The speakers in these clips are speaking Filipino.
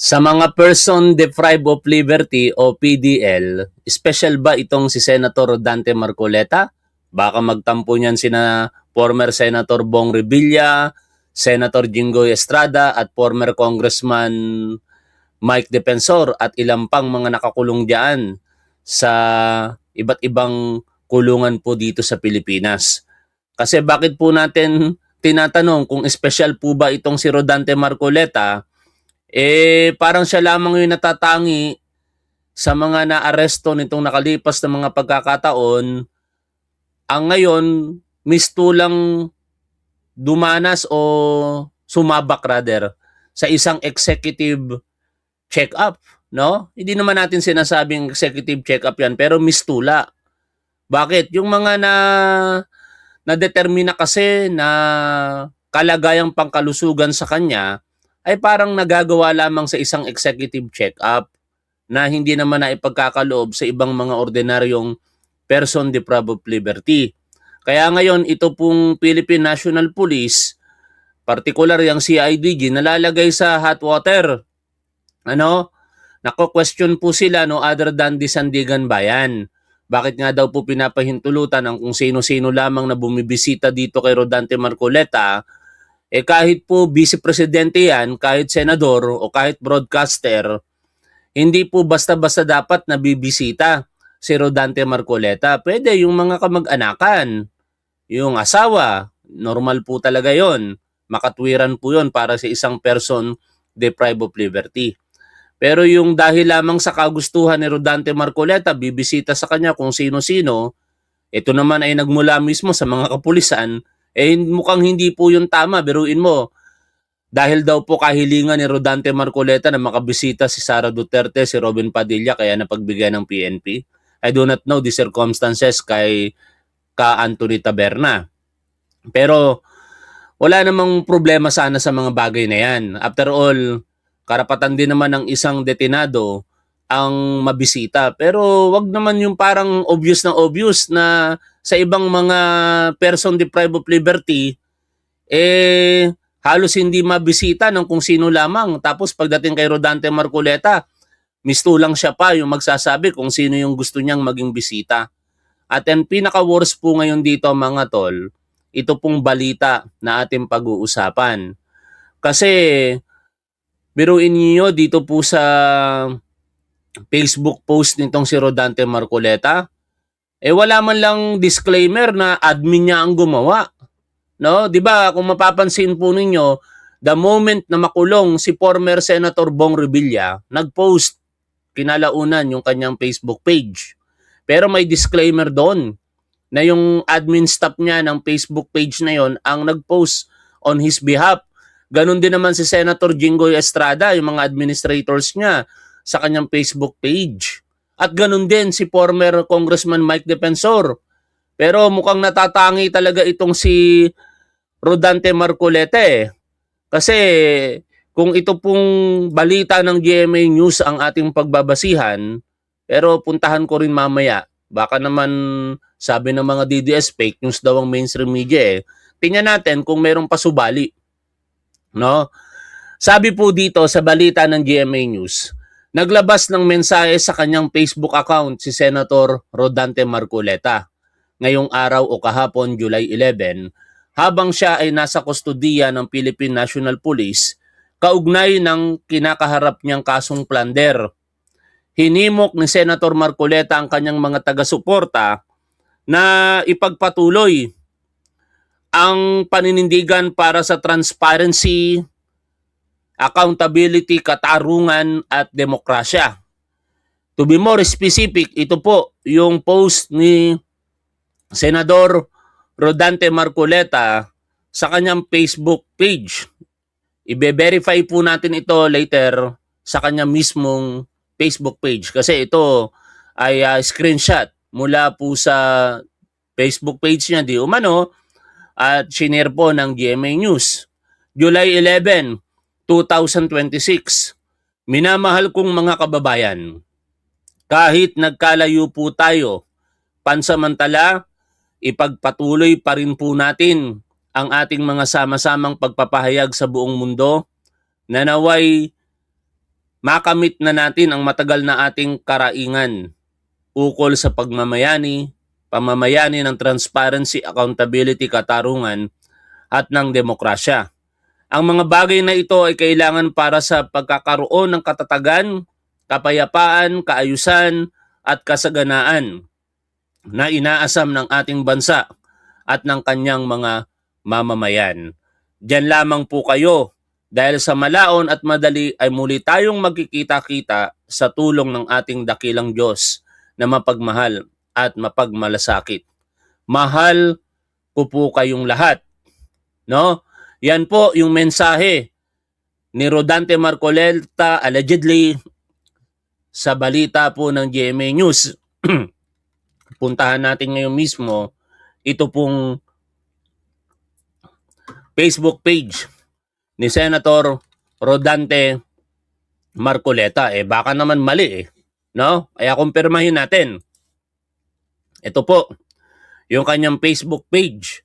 Sa mga person deprived of liberty o PDL, special ba itong si Senator Dante Marcoleta? Baka magtampo niyan sina former Senator Bong Revilla, Senator Jinggoy Estrada at former Congressman Mike Defensor at ilang pang mga nakakulong diyan sa iba't ibang kulungan po dito sa Pilipinas. Kasi bakit po natin tinatanong kung special po ba itong si Rodante Marcoleta? Parang siya lamang yung natatangi sa mga naaresto nitong nakalipas na mga pagkakataon. Ang ngayon, mistulang dumanas o sumabak rather sa isang executive check-up, no? Hindi naman natin sinasabing executive check-up yan, pero mistula. Bakit? Yung mga na-determina kasi na kalagayang pangkalusugan sa kanya ay parang nagagawa lamang sa isang executive check-up na hindi naman na ipagkakaloob sa ibang mga ordinaryong person deprived of liberty. Kaya ngayon, ito pong Philippine National Police, particular yung CIDG, nalalagay sa hot water. Nako-question po sila no other than the Sandigan Bayan. Bakit nga daw po pinapahintulutan ang kung sino-sino lamang na bumibisita dito kay Rodante Marcoleta, kahit po vice-presidente yan, kahit senador o kahit broadcaster, hindi po basta-basta dapat nabibisita si Rodante Marcoleta. Pwede yung mga kamag-anakan, yung asawa, normal po talaga yon. Makatwiran po yon para sa isang person deprived of liberty. Pero yung dahil lamang sa kagustuhan ni Rodante Marcoleta, bibisita sa kanya kung sino-sino, ito naman ay nagmula mismo sa mga kapulisan, mukhang hindi po yung tama. Biruin mo, dahil daw po kahilingan ni Rodante Marcoleta na makabisita si Sara Duterte, si Robin Padilla, kaya napagbigyan ng PNP. I do not know the circumstances kay Anthony Taberna. Pero wala namang problema sana sa mga bagay na yan. After all, karapatan din naman ng isang detenado ang mabisita. Pero wag naman yung parang obvious na sa ibang mga person deprived of liberty, halos hindi mabisita ng kung sino lamang. Tapos pagdating kay Rodante Marcoleta, mistulang siya pa yung magsasabi kung sino yung gusto niyang maging bisita. At ang pinaka-worst po ngayon dito mga tol, ito pong balita na ating pag-uusapan. Kasi biruin niyo dito po sa Facebook post nitong si Rodante Marcoleta, wala man lang disclaimer na admin niya ang gumawa. No? 'Di ba? Kung mapapansin po ninyo, the moment na makulong si former Senator Bong Revilla, nag-post kinalaunan yung kanyang Facebook page. Pero may disclaimer doon na yung admin staff niya ng Facebook page na yon ang nag-post on his behalf. Ganon din naman si Senator Jinggoy Estrada, yung mga administrators niya sa kanyang Facebook page. At ganon din si former Congressman Mike Defensor. Pero mukhang natatangi talaga itong si Rodante Marcoleta Kasi kung ito pong balita ng GMA News ang ating pagbabasihan, pero puntahan ko rin mamaya. Baka naman sabi ng mga DDS, fake news daw ang mainstream media Tingnan natin kung mayroong pasubali. No? Sabi po dito sa balita ng GMA News, naglabas ng mensahe sa kanyang Facebook account si Senator Rodante Marcoleta ngayong araw o kahapon, July 11, habang siya ay nasa kustodiya ng Philippine National Police kaugnay ng kinakaharap niyang kasong plunder. Hinimok ni Senator Marcoleta ang kanyang mga taga-suporta na ipagpatuloy ang paninindigan para sa transparency, accountability, katarungan at demokrasya. To be more specific, ito po yung post ni Senador Rodante Marcoleta sa kanyang Facebook page. I-verify po natin ito later sa kanyang mismong Facebook page kasi ito ay screenshot mula po sa Facebook page niya di umano at shinare po ng GMA News. July 11, 2026. Minamahal kong mga kababayan, kahit nagkalayo po tayo, pansamantala, ipagpatuloy pa rin po natin ang ating mga sama-samang pagpapahayag sa buong mundo na naway makamit na natin ang matagal na ating karaingan ukol sa pamamayani ng transparency, accountability, katarungan at ng demokrasya. Ang mga bagay na ito ay kailangan para sa pagkakaroon ng katatagan, kapayapaan, kaayusan at kasaganaan na inaasam ng ating bansa at ng kanyang mga mamamayan. Diyan lamang po kayo dahil sa malaon at madali ay muli tayong magkikita-kita sa tulong ng ating dakilang Diyos na mapagmahal at mapagmalasakit. Mahal ko po kayong lahat. No? Yan po yung mensahe ni Rodante Marcoleta allegedly sa balita po ng GMA News. Puntahan natin ngayon mismo ito pong Facebook page ni Senator Rodante Marcoleta. Baka naman mali no? Kaya kumpirmahin natin. Ito po yung kanyang Facebook page.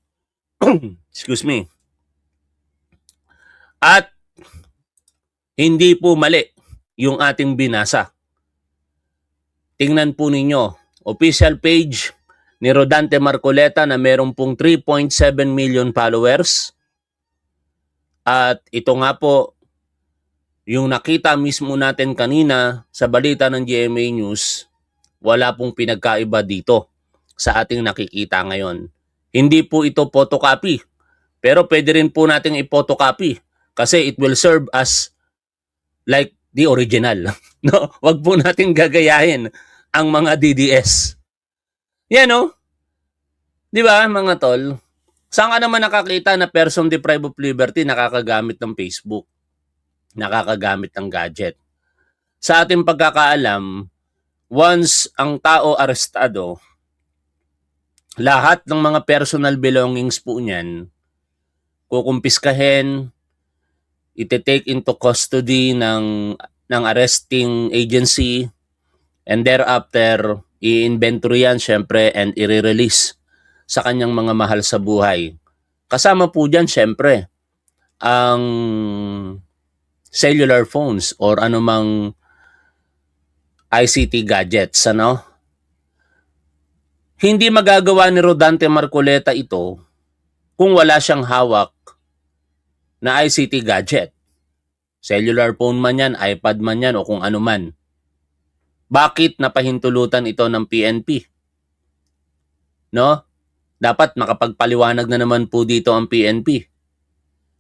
Excuse me. At hindi po mali yung ating binasa. Tingnan po ninyo, official page ni Rodante Marcoleta na meron pong 3.7 million followers. At ito nga po, yung nakita mismo natin kanina sa balita ng GMA News, wala pong pinagkaiba dito sa ating nakikita ngayon. Hindi po ito photocopy, pero pwede rin po nating i-photocopy kasi it will serve as like the original. No? Wag po nating gagayahin ang mga DDS. Yan no? Di ba mga tol? Saan ka naman nakakita na person deprived of liberty nakakagamit ng Facebook? Nakakagamit ng gadget? Sa ating pagkakaalam, once ang tao arestado, lahat ng mga personal belongings po niyan, kukumpiskahin, ite-take into custody ng arresting agency, and thereafter, i-inventory yan syempre and i-release sa kanyang mga mahal sa buhay. Kasama po dyan syempre ang cellular phones or anumang ICT gadgets, ano? Hindi magagawa ni Rodante Marcoleta ito kung wala siyang hawak na ICT gadget. Cellular phone man yan, iPad man yan, o kung ano man. Bakit napahintulutan ito ng PNP? No? Dapat makapagpaliwanag na naman po dito ang PNP.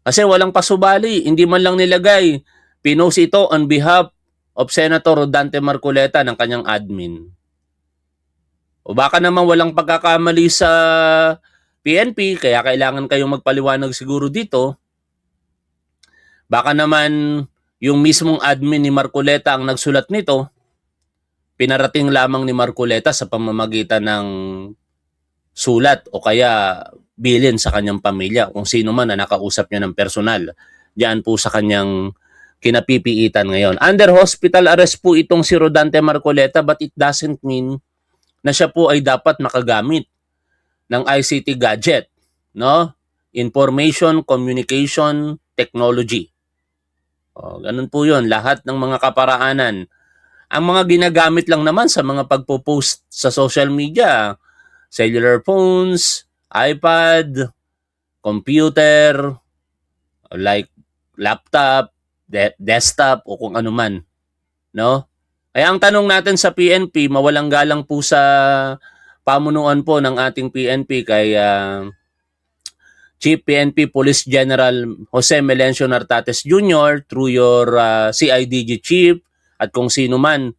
Kasi walang pasubali, hindi man lang nilagay. Pinost ito on behalf of Senator Rodante Marcoleta ng kanyang admin. O baka naman walang pagkakamali sa PNP, kaya kailangan kayong magpaliwanag siguro dito. Baka naman yung mismong admin ni Marcoleta ang nagsulat nito, pinarating lamang ni Marcoleta sa pamamagitan ng sulat o kaya bilin sa kanyang pamilya kung sino man na nakausap niya ng personal diyan po sa kanyang kinapipiitan ngayon. Under hospital arrest po itong si Rodante Marcoleta, but it doesn't mean na siya po ay dapat makagamit ng ICT gadget, no? Information Communication Technology. Ganun po yun. Lahat ng mga kaparaanan. Ang mga ginagamit lang naman sa mga pagpo-post sa social media, cellular phones, iPad, computer, like laptop, desktop, o kung ano man. No? Kaya ang tanong natin sa PNP, mawalang galang po sa pamunuan po ng ating PNP kay Chief PNP Police General Jose Melencio Nartates Jr. through your CIDG Chief at kung sino man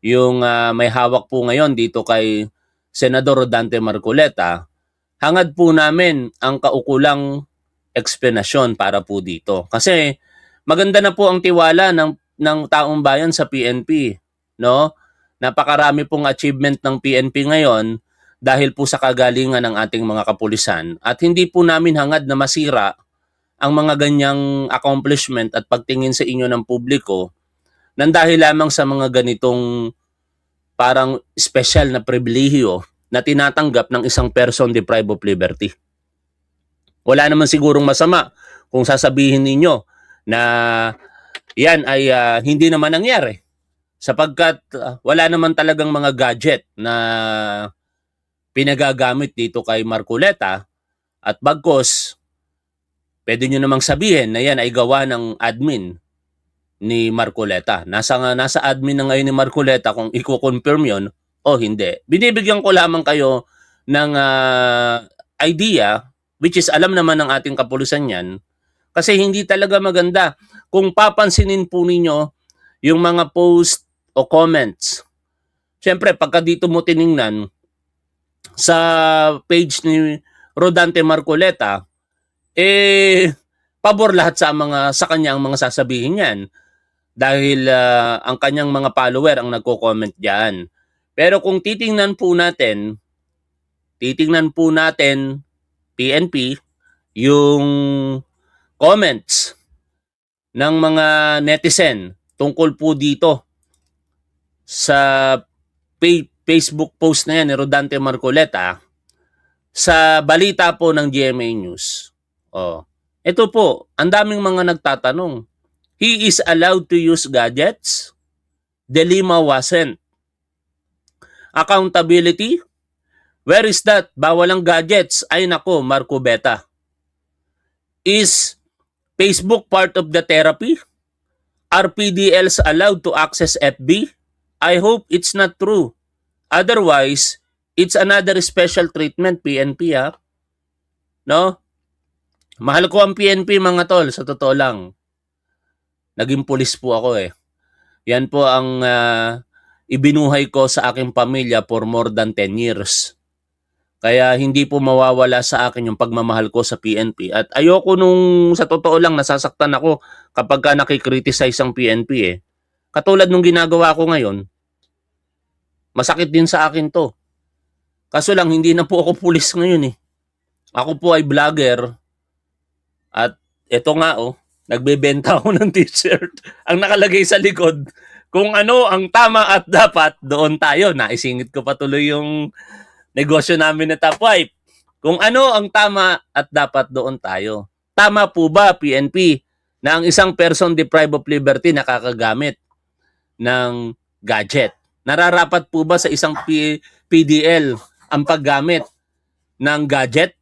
yung may hawak po ngayon dito kay Senador Rodante Marcoleta, hangad po namin ang kaukulang eksplanasyon para po dito. Kasi maganda na po ang tiwala ng taong bayan sa PNP, no? Napakarami pong achievement ng PNP ngayon dahil po sa kagalingan ng ating mga kapulisan at hindi po namin hangad na masira ang mga ganyang accomplishment at pagtingin sa inyo ng publiko nang dahil lamang sa mga ganitong parang special na pribilehiyo na tinatanggap ng isang person deprived of liberty. Wala naman sigurong masama kung sasabihin ninyo na yan ay hindi naman nangyari. Sapagkat wala naman talagang mga gadget na pinagagamit dito kay Marcoleta at bagkos, pwede nyo namang sabihin na yan ay gawa ng admin ni Marcoleta. Nasa admin na ngayon ni Marcoleta kung i-confirm yun o hindi. Binibigyan ko lamang kayo ng idea, which is alam naman ng ating kapulisan yan, kasi hindi talaga maganda. Kung papansinin po ninyo yung mga post o comments, syempre pagka dito mo tiningnan sa page ni Rodante Marcoleta, pabor lahat sa kanyang mga sasabihin yan. Dahil ang kanyang mga follower ang nagko-comment diyan. Pero kung titingnan po natin PNP yung comments ng mga netizen tungkol po dito sa Facebook post na yan ni Rodante Marcoleta sa balita po ng GMA News. Ito po, ang daming mga nagtatanong. He is allowed to use gadgets? De Lima wasn't. Accountability? Where is that? Bawal ang gadgets. Ay nako, Marco Beta. Is Facebook part of the therapy? Are PDLs allowed to access FB? I hope it's not true. Otherwise, it's another special treatment, PNP ha. No? Mahal ko ang PNP mga tol, sa totoo lang. Naging pulis po ako eh. Yan po ang ibinuhay ko sa aking pamilya for more than 10 years. Kaya hindi po mawawala sa akin yung pagmamahal ko sa PNP. At ayoko nung sa totoo lang nasasaktan ako kapag ka nakikriticize ang PNP eh. Katulad nung ginagawa ko ngayon, masakit din sa akin to. Kaso lang hindi na po ako pulis ngayon eh. Ako po ay vlogger. At ito nga nagbebenta ako ng t-shirt. Ang nakalagay sa likod, kung ano ang tama at dapat, doon tayo. Naisingit ko patuloy yung negosyo namin na Top Wife. Kung ano ang tama at dapat, doon tayo. Tama po ba, PNP, na ang isang person deprived of liberty nakakagamit ng gadget? Nararapat po ba sa isang PDL ang paggamit ng gadget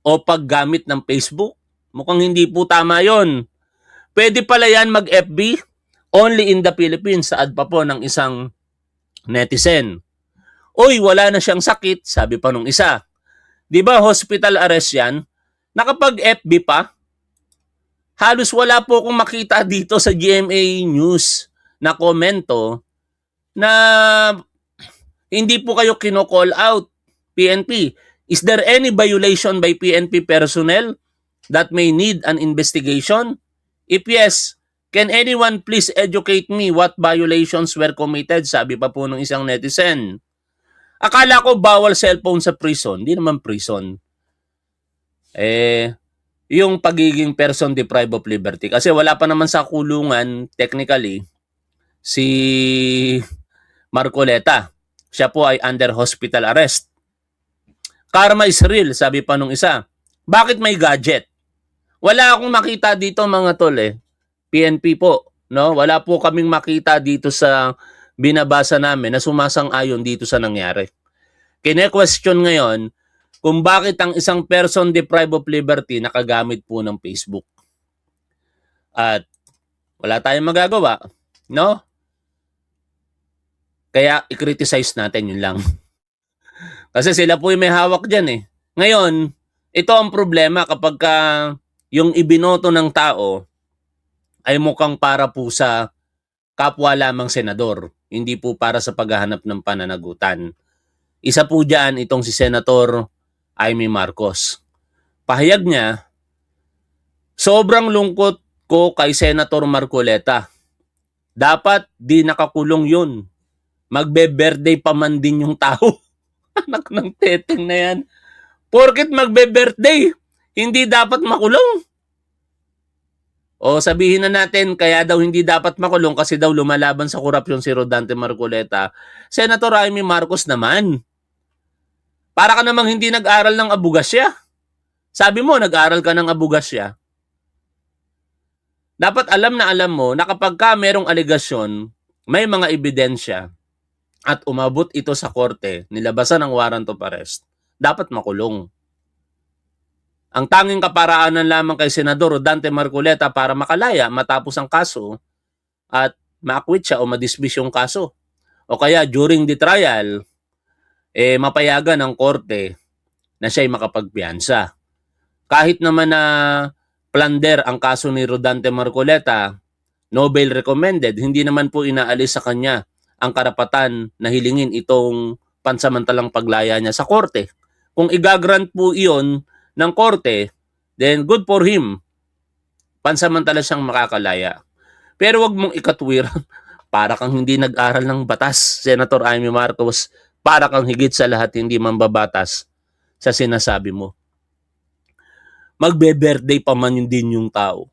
o paggamit ng Facebook? Mukhang hindi po tama yon. Pwede pala yan mag-FB only in the Philippines, saad pa po ng isang netizen. Uy, wala na siyang sakit, sabi pa nung isa. Di ba hospital arrest yan? Nakapag-FB pa? Halos wala po akong makita dito sa GMA News na komento na hindi po kayo kino-call out, PNP. Is there any violation by PNP personnel that may need an investigation? If yes, can anyone please educate me what violations were committed? Sabi pa po ng isang netizen. Akala ko bawal cellphone sa prison. Hindi naman prison. Yung pagiging person deprived of liberty. Kasi wala pa naman sa kulungan, technically, si Marcoleta. Siya po ay under hospital arrest. Karma is real, sabi pa nung isa. Bakit may gadget? Wala akong makita dito mga tol PNP po, no? Wala po kaming makita dito sa binabasa namin na sumasang-ayon dito sa nangyari. Kine-question ngayon kung bakit ang isang person deprived of liberty nakagamit po ng Facebook. At wala tayong magagawa, no? Kaya i-criticize natin, yun lang. Kasi sila po yung may hawak dyan Ngayon, ito ang problema kapag yung ibinoto ng tao ay mukhang para po sa kapwa lamang senador, hindi po para sa paghahanap ng pananagutan. Isa po dyan itong si Senator Amy Marcos. Pahayag niya, sobrang lungkot ko kay Senator Marcoleta. Dapat di nakakulong yun. Magbe-birthday pa man din yung tao. Anak ng teteng na yan. Porket magbe-birthday, hindi dapat makulong. O sabihin na natin, kaya daw hindi dapat makulong kasi daw lumalaban sa korupsyon si Rodante Marcoleta. Senator Amy Marcos naman. Para ka namang hindi nag-aral ng abugasya. Sabi mo, nag-aral ka ng abugasya. Dapat alam na alam mo na kapag ka merong alegasyon, may mga ebidensya at umabot ito sa korte, nilabasan ng warrant of arrest, dapat makulong. Ang tanging kaparaanan lamang kay Senador Rodante Marcoleta para makalaya matapos ang kaso at ma-acquit siya o ma-dismiss yung kaso. O kaya during the trial, mapayagan ng korte na siya'y makapagpiyansa. Kahit naman na plunder ang kaso ni Rodante Marcoleta, no bail recommended, hindi naman po inaalis sa kanya ang karapatan na hilingin itong pansamantalang paglaya niya sa korte. Kung igagrant po iyon ng korte, then good for him. Pansamantala siyang makakalaya. Pero wag mong ikatwiran, para kang hindi nag-aral ng batas, Senator Amy Marcos, para kang higit sa lahat hindi mambabatas sa sinasabi mo. Magbe-birthday pa man din yung tao.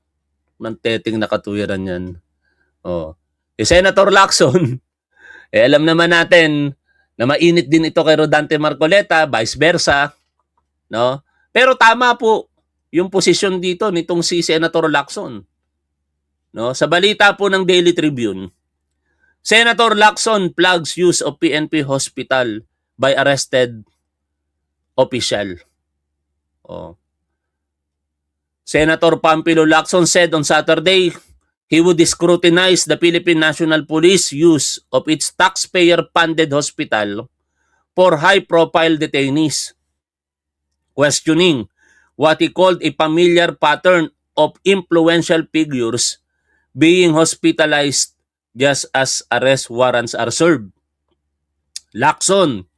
Manteting nakatwiran yan. Oh. Senator Lacson, alam naman natin na mainit din ito kay Rodante Marcoleta, vice versa. No? Pero tama po yung posisyon dito nitong si Senator Lacson. No? Sa balita po ng Daily Tribune, Senator Lacson plugs use of PNP hospital by arrested official. Oh. Senator Pampilo Lacson said on Saturday he would scrutinize the Philippine National Police use of its taxpayer-funded hospital for high-profile detainees, questioning what he called a familiar pattern of influential figures being hospitalized just as arrest warrants are served. Lacson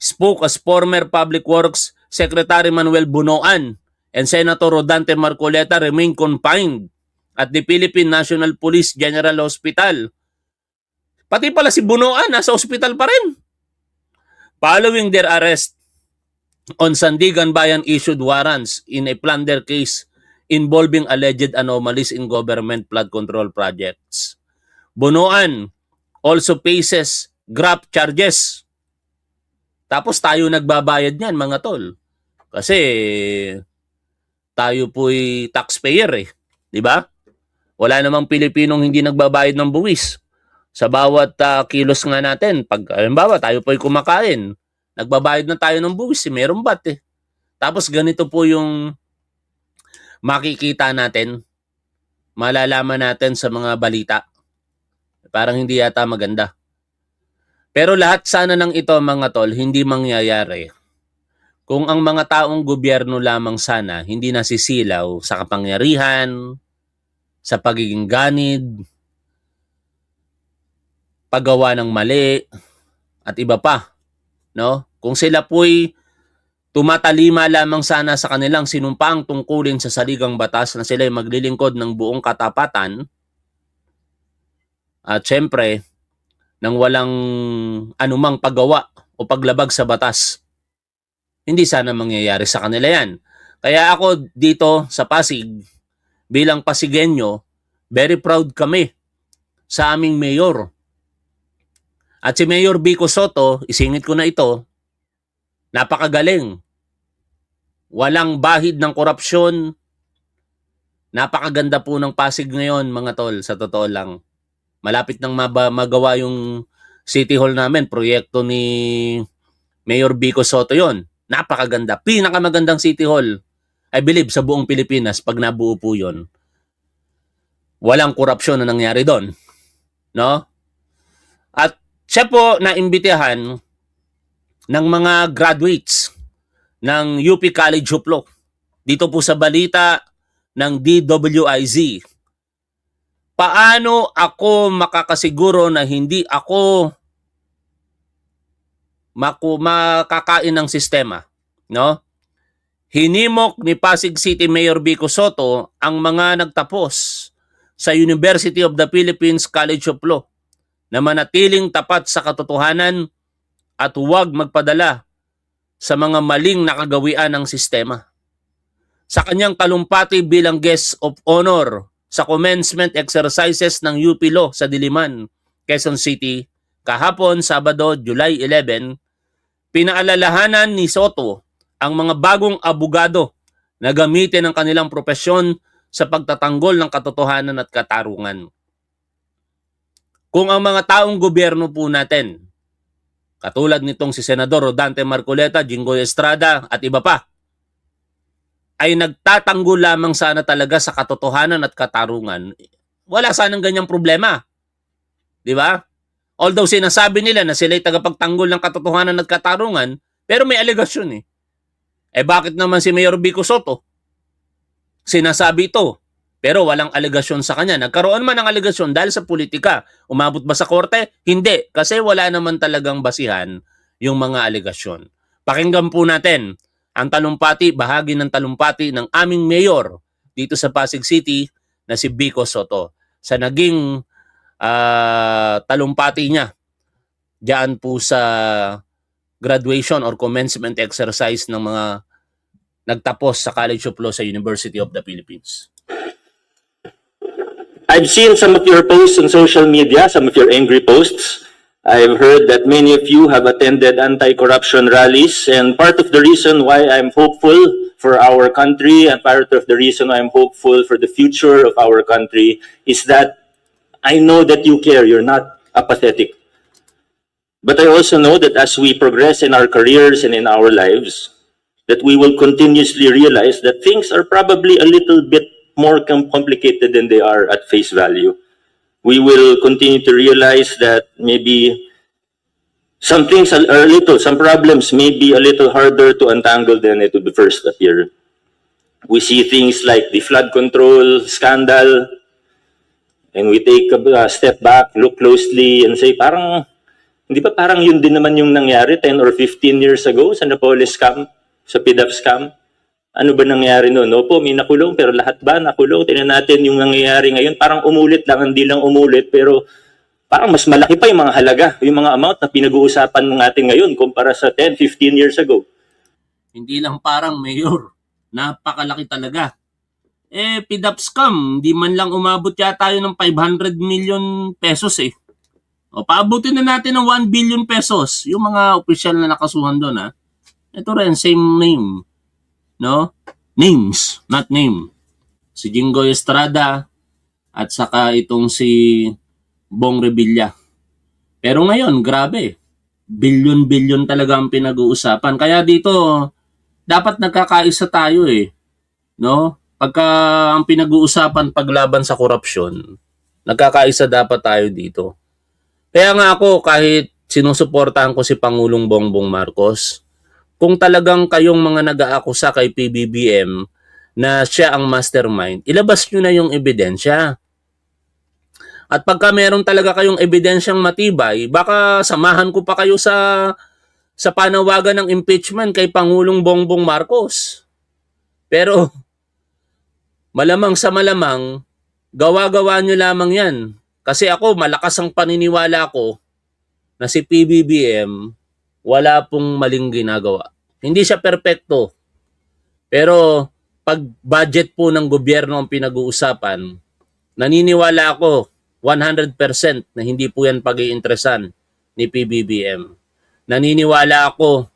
spoke as former Public Works Secretary Manuel Bunoan and Senator Rodante Marcoleta remain confined at the Philippine National Police General Hospital. Pati pala si Bunoan, nasa hospital pa rin. Following their arrest on Sandigan Bayan issued warrants in a plunder case involving alleged anomalies in government flood control projects. Bunoan also faces graft charges. Tapos tayo nagbabayad niyan, mga tol. Kasi tayo po'y taxpayer eh. Di ba? Wala namang Pilipinong hindi nagbabayad ng buwis. Sa bawat kilos nga natin, pag halimbawa tayo po'y kumakain, nagbabayad na tayo ng buwis, merong bat eh. Tapos ganito po yung makikita natin, malalaman natin sa mga balita. Parang hindi yata maganda. Pero lahat sana ng ito, mga tol, hindi mangyayari kung ang mga taong gobyerno lamang sana hindi nasisilaw sa kapangyarihan, sa pagiging ganid, paggawa ng mali, at iba pa. No? Kung sila po'y tumatalima lamang sana sa kanilang sinumpang tungkulin sa saligang batas na sila'y maglilingkod ng buong katapatan, at syempre, nang walang anumang paggawa o paglabag sa batas, hindi sana mangyayari sa kanila yan. Kaya ako dito sa Pasig, bilang Pasigenyo, very proud kami sa aming mayor. At si Mayor Vico Soto, isingit ko na ito, napakagaling. Walang bahid ng korupsyon. Napakaganda po ng Pasig ngayon, mga tol, sa totoo lang. Malapit nang magawa yung City Hall namin, proyekto ni Mayor Vico Soto yon. Napakaganda. Pinakamagandang City Hall, I believe, sa buong Pilipinas pag nabuo po yun. Walang korupsyon na nangyari doon. No? At siya po naimbitahan ng mga graduates ng UP College of Law. Dito po sa balita ng DWIZ. Paano ako makakasiguro na hindi ako makakain ng sistema? No? Hinimok ni Pasig City Mayor Vico Soto ang mga nagtapos sa University of the Philippines College of Law na manatiling tapat sa katotohanan at huwag magpadala sa mga maling nakagawian ng sistema. Sa kanyang talumpati bilang guest of honor sa commencement exercises ng UP Law sa Diliman, Quezon City, kahapon, Sabado, July 11, pinaalalahanan ni Soto ang mga bagong abogado na gamitin ang kanilang propesyon sa pagtatanggol ng katotohanan at katarungan. Kung ang mga taong gobyerno po natin, katulad nitong si Senador Rodante Marcoleta, Jinggoy Estrada at iba pa, ay nagtatanggol lamang sana talaga sa katotohanan at katarungan, wala sanang ganyang problema. Di ba? Although sinasabi nila na sila'y tagapagtanggol ng katotohanan at katarungan, pero may alegasyon eh. Bakit naman si Mayor Vico Soto? Sinasabi ito, pero walang alegasyon sa kanya. Nagkaroon man ng alegasyon dahil sa politika. Umabot ba sa korte? Hindi, kasi wala naman talagang basihan yung mga alegasyon. Pakinggan po natin ang talumpati, bahagi ng talumpati ng aming mayor dito sa Pasig City na si Vico Soto sa naging talumpati niya diyan po sa graduation or commencement exercise ng mga nagtapos sa College of Law sa University of the Philippines. I've seen some of your posts on social media, some of your angry posts. I've heard that many of you have attended anti-corruption rallies, and part of the reason why I'm hopeful for our country and part of the reason why I'm hopeful for the future of our country is that I know that you care, you're not apathetic. But I also know that as we progress in our careers and in our lives, that we will continuously realize that things are probably a little bit more complicated than they are at face value. We will continue to realize that maybe some things are some problems may be a little harder to untangle than it would first appear. We see things like the flood control scandal, and we take a step back, look closely, and say, parang, hindi ba parang yun din naman yung nangyari 10 or 15 years ago sa Napoles scam, sa PDAP scam? Ano ba nangyari noon? Opo, may nakulong, pero lahat ba nakulong? Tingnan natin yung nangyayari ngayon. Parang umulit lang, hindi lang umulit, pero parang mas malaki pa yung mga halaga, yung mga amount na pinag-uusapan natin ngayon kumpara sa 10, 15 years ago. Hindi lang parang mayor, napakalaki talaga. PDAP scam, di man lang umabot yata yun ng 500 million pesos eh. O, paabutin na natin ng 1 billion pesos. Yung mga opisyal na nakasuhan doon ha. Ito rin, same name. No? Names, not name. Si Jinggoy Estrada at saka itong si Bong Revilla. Pero ngayon, grabe. Billion-billion talaga ang pinag-uusapan. Kaya dito, dapat nagkakaisa tayo eh. No? Pagka ang pinag-uusapan paglaban sa korupsyon, nagkakaisa dapat tayo dito. Kaya nga ako, kahit sinusuportahan ko si Pangulong Bongbong Marcos, kung talagang kayong mga nag-aakusa kay PBBM na siya ang mastermind, ilabas nyo na yung ebidensya. At pagka meron talaga kayong ebidensyang matibay, baka samahan ko pa kayo sa panawagan ng impeachment kay Pangulong Bongbong Marcos. Pero malamang sa malamang, gawa-gawa nyo lamang yan. Kasi ako, malakas ang paniniwala ko na si PBBM wala pong maling ginagawa. Hindi siya perpekto. Pero pag budget po ng gobyerno ang pinag-uusapan, naniniwala ako 100% na hindi po yan pag-iinteresan ni PBBM. Naniniwala ako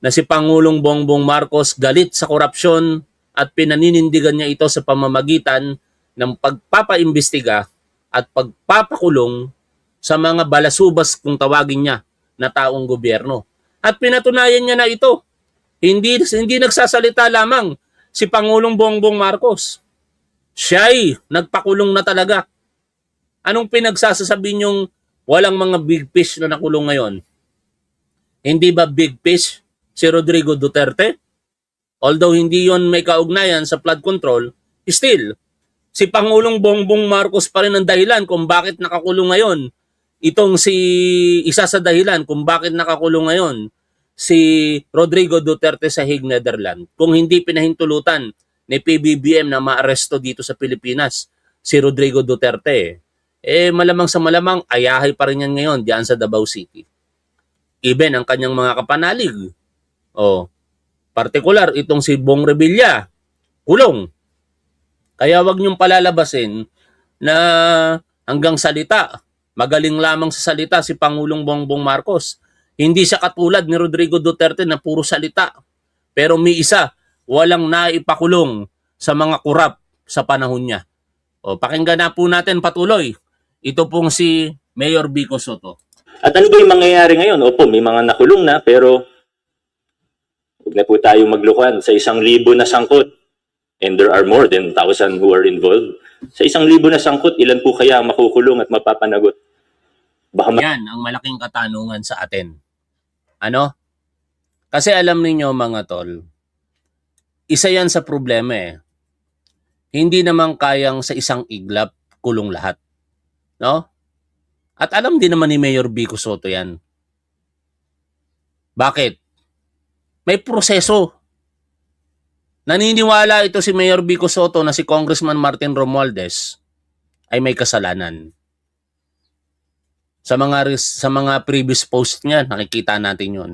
na si Pangulong Bongbong Marcos galit sa korupsyon at pinaninindigan niya ito sa pamamagitan ng pagpapaimbestiga at pagpapakulong sa mga balasubas kung tawagin niya na taong gobyerno. At pinatunayan niya na ito. Hindi nagsasalita lamang si Pangulong Bongbong Marcos. Siya'y nagpakulong na talaga. Anong pinagsasasabi niyong walang mga big fish na nakulong ngayon? Hindi ba big fish si Rodrigo Duterte? Although hindi yon may kaugnayan sa flood control, still, si Pangulong Bongbong Marcos pa rin ang dahilan kung bakit nakakulong ngayon. Isa sa dahilan kung bakit nakakulong ngayon si Rodrigo Duterte sa Hague, Netherlands. Kung hindi pinahintulutan ni PBBM na maaresto dito sa Pilipinas si Rodrigo Duterte, malamang sa malamang ayahay pa rin yan ngayon diyan sa Davao City. Even ang kanyang mga kapanalig. Partikular itong si Bong Revilla, kulong. Kaya wag niyong palalabasin na hanggang salita, magaling lamang sa salita si Pangulong Bongbong Marcos. Hindi siya katulad ni Rodrigo Duterte na puro salita. Pero may isa, walang naipakulong sa mga kurap sa panahon niya. O, pakinggan na po natin patuloy. Ito pong si Mayor Vico Soto. At ano ba yung mangyayari ngayon? Opo, may mga nakulong na, pero huwag na po tayong maglukuhan sa 1,000 na sangkot. And there are more than 1,000 who are involved. Sa 1,000 na sangkot, ilan po kaya ang makukulong at mapapanagot? Baka Yan ang malaking katanungan sa atin. Ano? Kasi alam ninyo mga tol, isa yan sa problema eh. Hindi naman kayang sa isang iglap kulong lahat. No? At alam din naman ni Mayor Vico Soto yan. Bakit? May proseso. Naniniwala ito si Mayor Vico Soto na si Congressman Martin Romualdez ay may kasalanan. Sa mga previous post niya, nakikita natin 'yon.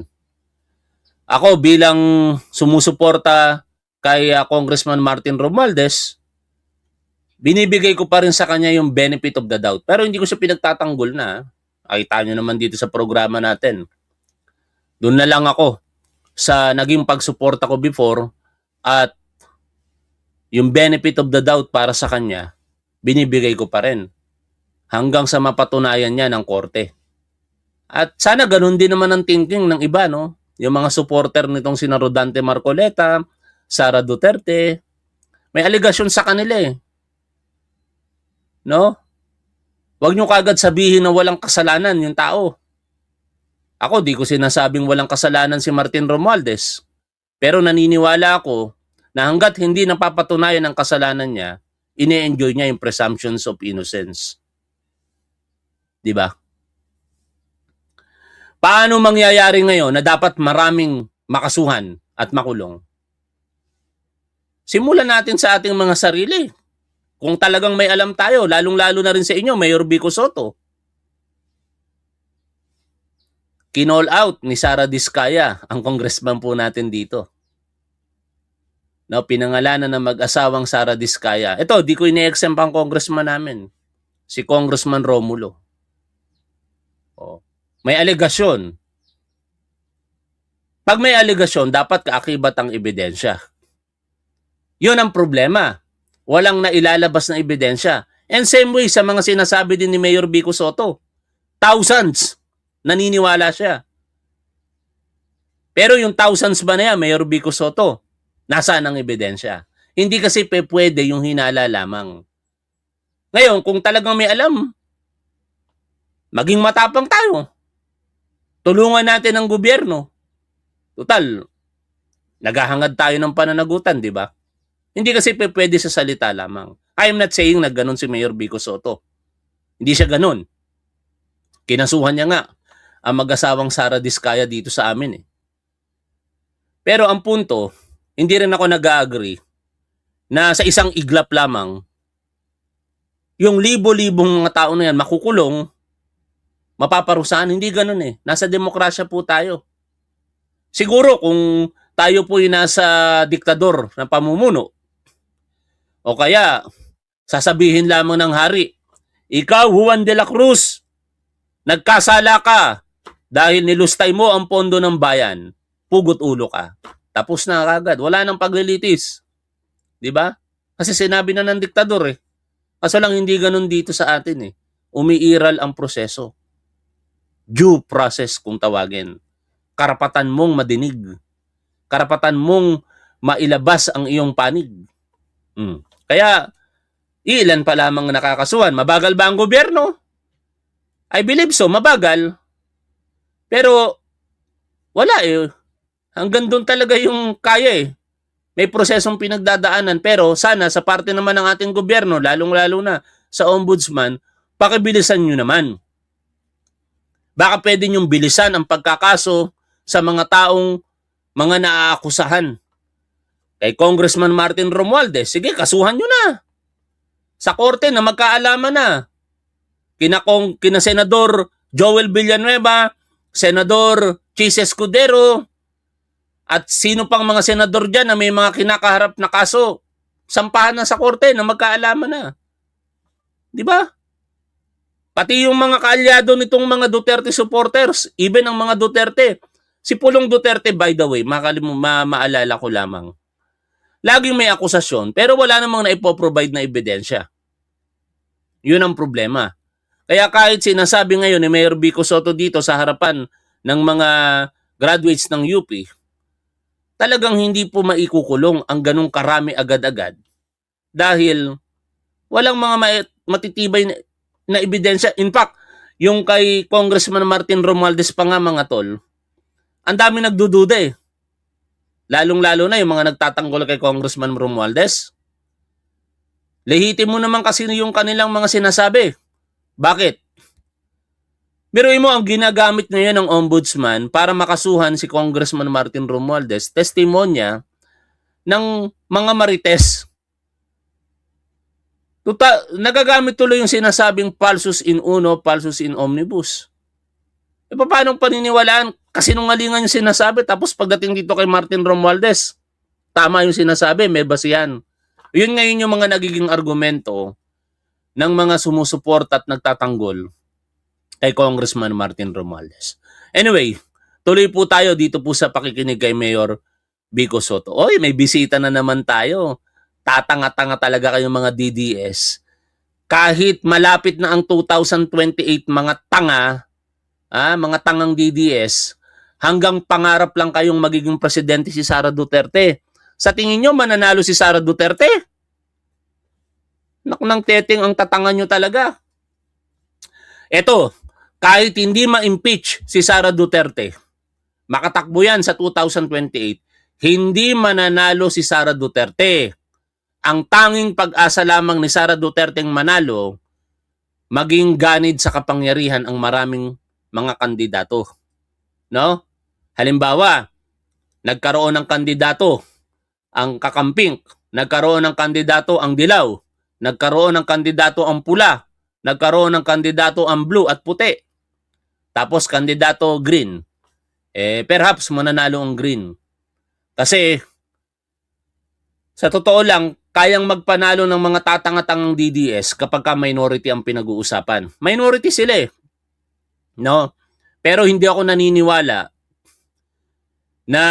Ako bilang sumusuporta kay Congressman Martin Romualdez, binibigay ko pa rin sa kanya yung benefit of the doubt. Pero hindi ko siya pinagtatanggol na. Nakita nyo naman dito sa programa natin. Doon na lang ako sa naging pagsuporta ko before at yung benefit of the doubt para sa kanya, binibigay ko pa rin. Hanggang sa mapatunayan niya ng korte. At sana ganun din naman ang thinking ng iba, no? Yung mga supporter nitong sina Rodante Marcoleta, Sara Duterte, may aligasyon sa kanila eh. No? Huwag nyo kagad sabihin na walang kasalanan yung tao. Ako, di ko sinasabing walang kasalanan si Martin Romualdez. Pero naniniwala ako na hanggat hindi napapatunayan ang kasalanan niya, ine-enjoy niya yung presumptions of innocence. Di ba? Paano mangyayari ngayon na dapat maraming makasuhan at makulong? Simulan natin sa ating mga sarili. Kung talagang may alam tayo, lalong-lalo na rin sa inyo, Mayor Vico Soto. Kinall out ni Sara Diskaya, ang congressman po natin dito. No, pinangalanan ng mag-asawang Sara Diskaya. Ito, di ko ine-exempt ang congressman namin. Si Congressman Romulo. Oh. May alegasyon. Pag may alegasyon, dapat kaakibat ang ebidensya. Yun ang problema. Walang nailalabas na ebidensya. And same way sa mga sinasabi din ni Mayor Vico Soto. Thousands. Naniniwala siya. Pero yung thousands ba na yan, Mayor Vico Soto, nasaan ang ebidensya? Hindi kasi pwede yung hinala lamang. Ngayon, kung talagang may alam, maging matapang tayo. Tulungan natin ang gobyerno. Total, naghahangad tayo ng pananagutan, di ba? Hindi kasi pwede sa salita lamang. I am not saying na ganun si Mayor Vico Soto. Hindi siya ganun. Kinasuhan niya nga ang mag-asawang Sara Diskaya dito sa amin eh. Pero ang punto, hindi rin ako nag-agree na sa isang iglap lamang, yung libo-libong mga tao na yan makukulong, mapaparusahan. Hindi ganun eh. Nasa demokrasya po tayo. Siguro kung tayo po yung nasa diktador na pamumuno, o kaya sasabihin lamang ng hari, ikaw Juan de la Cruz, nagkasala ka dahil nilustay mo ang pondo ng bayan, pugot ulo ka. Tapos na kagad. Wala nang paglilitis. Di ba? Kasi sinabi na ng diktador eh. Kaso lang hindi ganun dito sa atin eh. Umiiral ang proseso. Due process kung tawagin. Karapatan mong madinig. Karapatan mong mailabas ang iyong panig. Kaya, ilan pa lamang nakakasuhan. Mabagal ba ang gobyerno? I believe so, mabagal. Pero, wala eh. Hanggang doon talaga yung kaya eh. May prosesong pinagdadaanan. Pero sana sa parte naman ng ating gobyerno, lalong-lalo na sa ombudsman, pakibilisan nyo naman. Baka pwede nyong bilisan ang pagkakaso sa mga taong mga naaakusahan. Kay Congressman Martin Romualdez, sige, kasuhan nyo na. Sa korte na magkaalaman na. Kina Senador Joel Villanueva, Senador Chis Escudero, at sino pang mga senador dyan na may mga kinakaharap na kaso, sampahan na sa korte na magkaalaman na. Di ba? Pati yung mga kaalyado nitong mga Duterte supporters, even ang mga Duterte. Si Pulong Duterte, by the way, maalala ko lamang, Laging may akusasyon, pero wala namang naipoprovide na ebidensya. Yun ang problema. Kaya kahit sinasabi ngayon ni Mayor Vico Soto dito sa harapan ng mga graduates ng UP, talagang hindi po maikukulong ang ganong karami agad-agad dahil walang mga matitibay na ebidensya. In fact, yung kay Congressman Martin Romualdez pa nga mga tol, ang dami nagdududa eh. Lalong-lalo na yung mga nagtatanggol kay Congressman Romualdez. Lehitimo naman kasi yung kanilang mga sinasabi. Bakit? Biruin mo ang ginagamit ngayon ng ombudsman para makasuhan si Congressman Martin Romualdez, testimonya ng mga marites. Nagagamit tuloy yung sinasabing falsus in uno, falsus in omnibus. E paano paniniwalaan? Kasinungalingan yung sinasabi, tapos pagdating dito kay Martin Romualdez, tama yung sinasabi, may basihan. Yun ngayon yung mga nagiging argumento ng mga sumusuporta at nagtatanggol kay Congressman Martin Romualdez. Anyway, tuloy po tayo dito po sa pakikinig kay Mayor Vico Soto. Oy, may bisita na naman tayo. Tatanga-tanga talaga kayong mga DDS. Kahit malapit na ang 2028, mga tanga, mga tangang DDS, hanggang pangarap lang kayong magiging presidente si Sara Duterte. Sa tingin nyo, mananalo si Sara Duterte? Naknang teteng ang tatangan nyo talaga. Eto, kahit hindi ma-impeach si Sara Duterte, makatakbo yan sa 2028, hindi mananalo si Sara Duterte. Ang tanging pag-asa lamang ni Sara Duterte manalo, maging ganid sa kapangyarihan ang maraming mga kandidato. No? Halimbawa, nagkaroon ng kandidato ang kakamping, nagkaroon ng kandidato ang dilaw, nagkaroon ng kandidato ang pula, nagkaroon ng kandidato ang blue at puti, tapos kandidato green. Perhaps mananalo ang green. Kasi sa totoo lang, kayang magpanalo ng mga tatanga-tangang DDS kapag ka minority ang pinag-uusapan. Minority sila eh. No? Pero hindi ako naniniwala na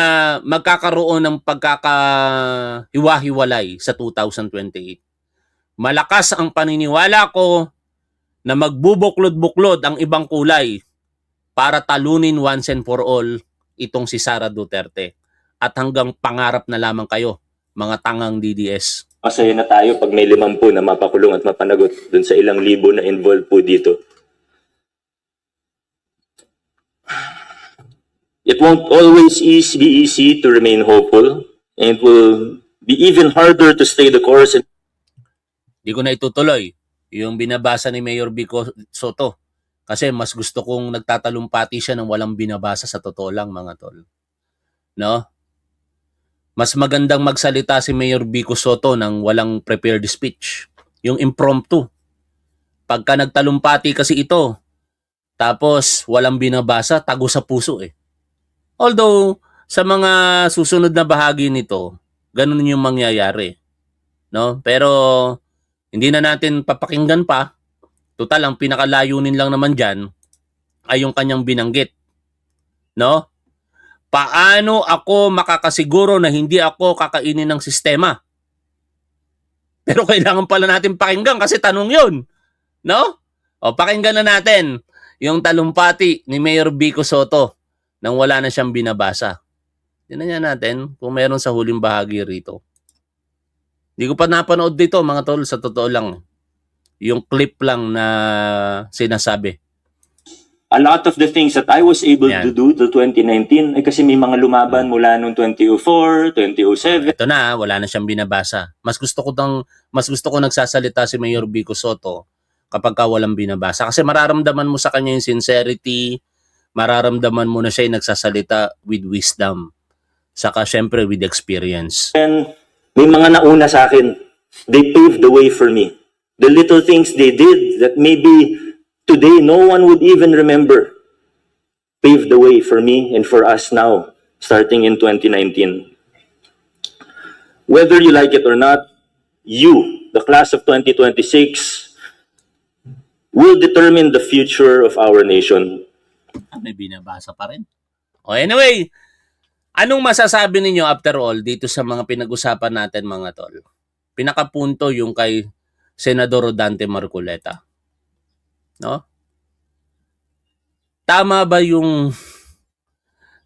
magkakaroon ng pagkakahiwa-hiwalay sa 2028. Malakas ang paniniwala ko na magbubuklod-buklod ang ibang kulay para talunin once and for all itong si Sara Duterte. At hanggang pangarap na lamang kayo, mga tangang DDS. Masaya na tayo pag may 50 na mapakulong at mapanagot dun sa ilang libo na involved po dito. It won't always be easy to remain hopeful, and it will be even harder to stay the course. Di ko na itutuloy yung binabasa ni Mayor Vico Soto kasi mas gusto kong nagtatalumpati siya ng walang binabasa sa totoo lang mga tol. No? Mas magandang magsalita si Mayor Vico Soto ng walang prepared speech. Yung impromptu. Pagka nagtalumpati kasi ito, tapos walang binabasa, tago sa puso eh. Although, sa mga susunod na bahagi nito, ganun yung mangyayari. No? Pero, hindi na natin papakinggan pa. Total, ang pinakalayunin lang naman dyan ay yung kanyang binanggit. No? Paano ako makakasiguro na hindi ako kakainin ng sistema? Pero kailangan pala natin pakinggan kasi tanong yun. No? O, pakinggan na natin yung talumpati ni Mayor Vico Soto nang wala na siyang binabasa. Tingnan natin kung meron sa huling bahagi rito. Hindi ko pa napanood dito mga tol, sa totoo lang. Yung clip lang na sinasabi. A lot of the things that I was able to do to 2019 ay kasi may mga lumaban mula noong 2004, 2007. Ito na, wala na siyang binabasa. Mas gusto ko nagsasalita si Mayor Vico Soto kapag ka walang binabasa. Kasi mararamdaman mo sa kanya yung sincerity, mararamdaman mo na siya yung nagsasalita with wisdom. Saka syempre with experience. And may mga nauna sa akin, they paved the way for me. The little things they did that maybe today no one would even remember paved the way for me and for us now, starting in 2019. Whether you like it or not, you, the class of 2026, will determine the future of our nation. May binabasa pa rin. O anyway, Anong masasabi ninyo after all dito sa mga pinag-usapan natin mga tol? Pinakapunto yung kay Senador Dante Marcoleta. No? Tama ba yung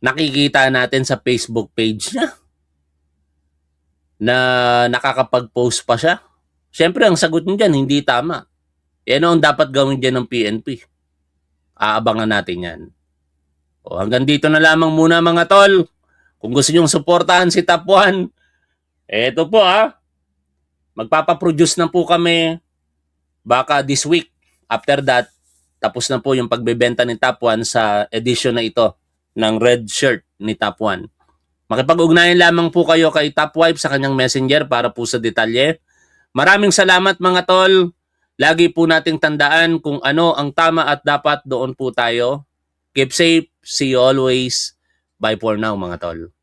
nakikita natin sa Facebook page niya na nakakapag-post pa siya? Siyempre, ang sagot niya dyan, hindi tama. Yan ang dapat gawin dyan ng PNP. Aabangan natin yan. O, hanggang dito na lamang muna mga tol. Kung gusto nyong suportahan si Top 1, eto po magpapaproduce na po kami baka this week. After that, tapos na po yung pagbebenta ni Top 1 sa edition na ito ng red shirt ni Top 1. Makipag-ugnayan lamang po kayo kay Top Wife sa kanyang messenger para po sa detalye. Maraming salamat mga tol. Lagi po nating tandaan kung ano ang tama at dapat doon po tayo. Keep safe. See you always. Bye for now mga tol.